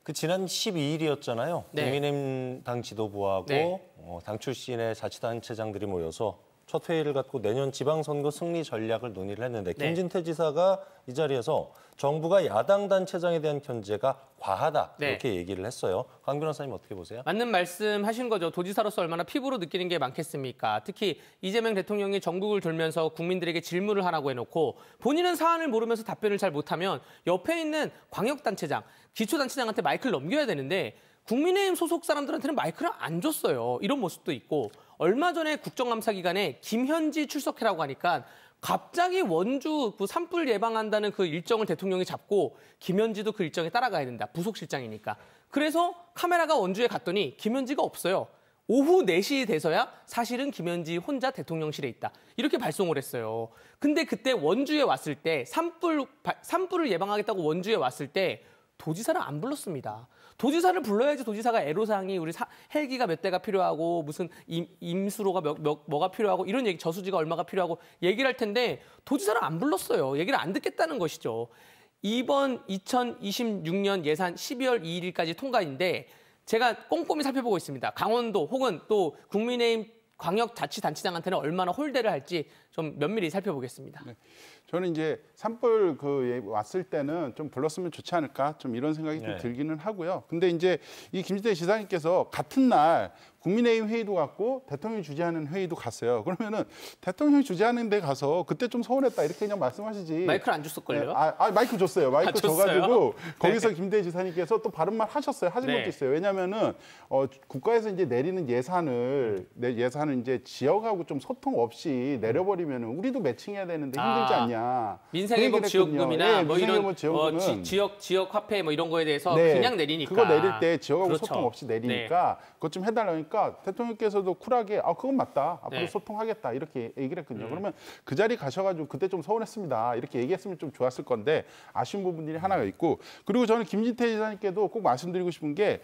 그 지난 12일이었잖아요. 네. 국민의힘 당 지도부하고 네. 당 출신의 자치단체장들이 모여서 첫 회의를 갖고 내년 지방선거 승리 전략을 논의를 했는데 네. 김진태 지사가 이 자리에서 정부가 야당 단체장에 대한 견제가 과하다 네. 이렇게 얘기를 했어요. 강 변호사님 어떻게 보세요? 맞는 말씀 하신 거죠. 도지사로서 얼마나 피부로 느끼는 게 많겠습니까? 특히 이재명 대통령이 전국을 돌면서 국민들에게 질문을 하라고 해놓고 본인은 사안을 모르면서 답변을 잘 못하면 옆에 있는 광역단체장, 기초단체장한테 마이크를 넘겨야 되는데 국민의힘 소속 사람들한테는 마이크를 안 줬어요. 이런 모습도 있고 얼마 전에 국정감사 기간에 김현지 출석해라고 하니까 갑자기 원주 그 산불 예방한다는 그 일정을 대통령이 잡고 김현지도 그 일정에 따라가야 된다. 부속실장이니까. 그래서 카메라가 원주에 갔더니 김현지가 없어요. 오후 4시 돼서야 사실은 김현지 혼자 대통령실에 있다. 이렇게 발송을 했어요. 근데 그때 원주에 왔을 때 산불을 예방하겠다고 원주에 왔을 때 도지사를 안 불렀습니다. 도지사를 불러야지 도지사가 애로사항이 우리 헬기가 몇 대가 필요하고 무슨 임수로가 뭐가 필요하고 이런 얘기 저수지가 얼마가 필요하고 얘기를 할 텐데 도지사를 안 불렀어요. 얘기를 안 듣겠다는 것이죠. 이번 2026년 예산 12월 2일까지 통과인데 제가 꼼꼼히 살펴보고 있습니다. 강원도 혹은 또 국민의힘 광역자치단체장한테는 얼마나 홀대를 할지 좀 면밀히 살펴보겠습니다. 네. 저는 이제 산불 왔을 때는 좀 불렀으면 좋지 않을까 좀 이런 생각이 좀 들기는 하고요. 근데 이제 이 김진태 지사님께서 같은 날 국민의힘 회의도 갔고 대통령이 주재하는 회의도 갔어요. 그러면은 대통령이 주재하는 데 가서 그때 좀 서운했다 이렇게 그냥 말씀하시지. 마이크를 안 줬을걸요? 마이크 줬어요. 마이크 줘가지고 거기서 네. 김진태 지사님께서 또 바른 말 하셨어요. 하신 네. 것도 있어요. 왜냐면은 국가에서 이제 내리는 예산을 이제 지역하고 좀 소통 없이 내려버리면은 우리도 매칭해야 되는데 힘들지 않냐. 민생회복 지원금이나 네, 뭐 이런 지원금은 지역 화폐 뭐 이런 거에 대해서 네, 그냥 내리니까 그거 내릴 때 지역하고 그렇죠. 소통 없이 내리니까 그것 좀 해달라니까 대통령께서도 쿨하게 그건 맞다. 앞으로 네. 소통하겠다 이렇게 얘기를 했거든요. 그러면 그 자리 가셔가지고 그때 좀 서운했습니다. 이렇게 얘기했으면 좀 좋았을 건데 아쉬운 부분들이 하나가 있고 그리고 저는 김진태 지사님께도 꼭 말씀드리고 싶은 게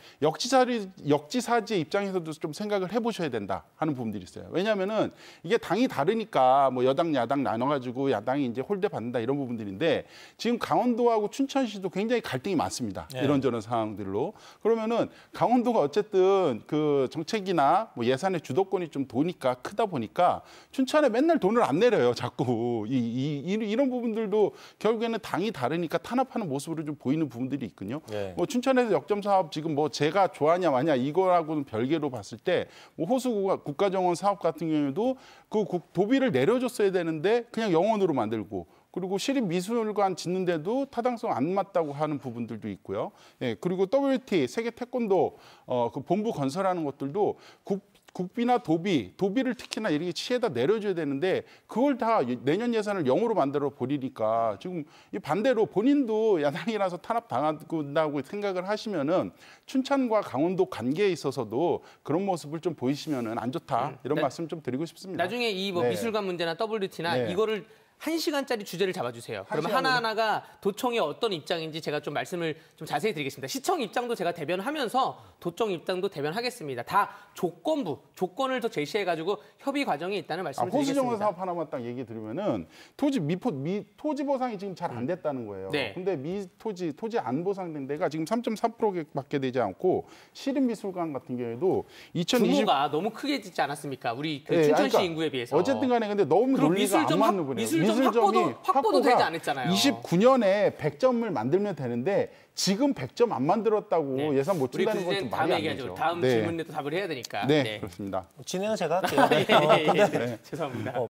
역지사지의 입장에서도 좀 생각을 해보셔야 된다 하는 부분들이 있어요. 왜냐하면은 이게 당이 다르니까 뭐 여당 야당 나눠가지고 야당이 이제 홀대 받는다 이런 부분들인데 지금 강원도하고 춘천시도 굉장히 갈등이 많습니다. 네. 이런저런 상황들로 그러면은 강원도가 어쨌든 그 정책이나 뭐 예산의 주도권이 좀 도니까 크다 보니까 춘천에 맨날 돈을 안 내려요. 자꾸 이런 부분들도 결국에는 당이 다르니까 탄압하는 모습으로 좀 보이는 부분들이 있거든요. 네. 뭐 춘천에서 역점 사업 지금 뭐 제가 좋아하냐 마냐 이거라고는 별개로 봤을 때 뭐 호수 국가정원 사업 같은 경우에도 그 도비를 내려줬어야 되는데 그냥 영원으로 만들고. 그리고 시립미술관 짓는데도 타당성 안 맞다고 하는 부분들도 있고요. 예, 그리고 WT 세계 태권도 그 본부 건설하는 것들도 국비나 도비를 특히나 이렇게 시에다 내려줘야 되는데 그걸 다 내년 예산을 0으로 만들어 버리니까 지금 이 반대로 본인도 야당이라서 탄압 당한다고 생각을 하시면은 춘천과 강원도 관계에 있어서도 그런 모습을 좀 보이시면은 안 좋다 이런 말씀 좀 드리고 싶습니다. 나중에 이 뭐 미술관 문제나 WT나 이거를 1시간짜리 주제를 잡아주세요. 그러면 하나하나가 도청의 어떤 입장인지 제가 좀 말씀을 좀 자세히 드리겠습니다. 시청 입장도 제가 대변하면서 도청 입장도 대변하겠습니다. 다 조건을 더 제시해가지고 협의 과정이 있다는 말씀을 드리겠습니다. 호수정원 사업 하나만 딱 얘기 드리면은 토지 보상이 지금 잘 안 됐다는 거예요. 네. 근데 토지 안 보상된 데가 지금 3.4%밖에 되지 않고 시립미술관 같은 경우에도 규모가 너무 크게 짓지 않았습니까? 우리 그 춘천시 그러니까 인구에 비해서. 어쨌든 간에 근데 너무 논리가 안 맞는 거예요. 미술점 확보도 되지 않았잖아요. 29년에 100점을 만들면 되는데 지금 100점 안 만들었다고 예산 못 준다는 건 좀 말이 안 되죠. 다음 질문에 또 답을 해야 되니까. 네, 그렇습니다. 진행은 제가 할게요. 죄송합니다.